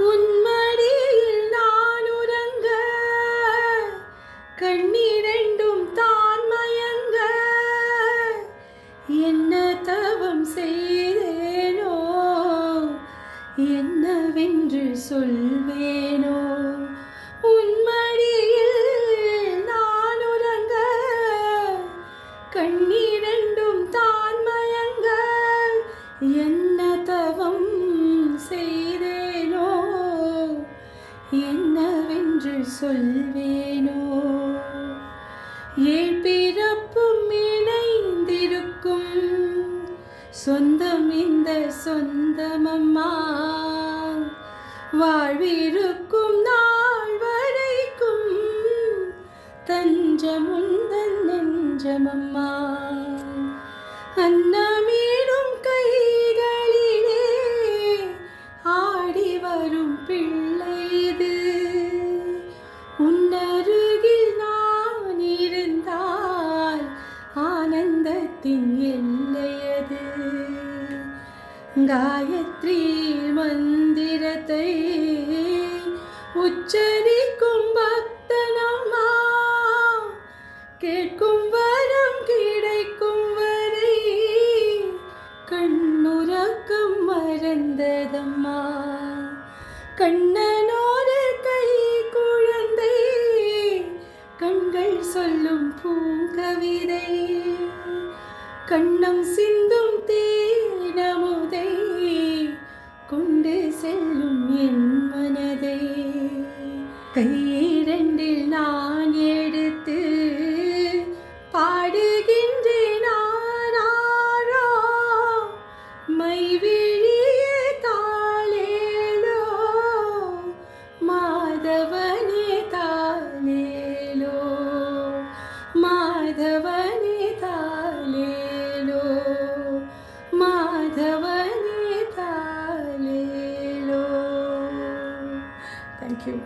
உன்மடியில் நான் உறங்க கண்ணிரண்டும் தான் மயங்க என்ன தவம் செய்தேனோ என்னவென்று சொல்வேனோ உன்மடியில் நான் உறங்க கண்ணிரண்டும் தான் மயங்க என்ன தவம் செய்தேனோ என்னவென்று சொல்வேனோ ஏழ் பிறப்பும் இணைந்திருக்கும் சொந்தம் இந்த சொந்தமம்மா வாழ்விருக்கும் நாள் வரைக்கும் தஞ்சமுந்தன் நெஞ்சமம்மா அன்னமீடும் கைகளிலே ஆடி வரும் பிள்ளை இது உன்னருகில் நான் இருந்தால் ஆனந்தத்தின் எல்லையது காயத்ரி மந்திரத்தை உச்சரிக்கும் பக்தனம்மா கேட்கும் வரம் கிடைக்கும் வரை கண்ணுறக்கம் மறந்ததம்மா கண்ணனோட கை குழந்தை கண்கள் சொல்லும் பூங்கவிதை கண்ணம் சிந்தும் தேனமுதை கொண்டு செல்லும் என் மனதை கையிரண்டில் நான் எடுத்து பாடுகின்றேன் ஆராரோ மைவிழியே தாளேலோ மாதவனே தாளேலோ மாதவனே தாளேலோ மாதவனே தாளேலோ. Thank you.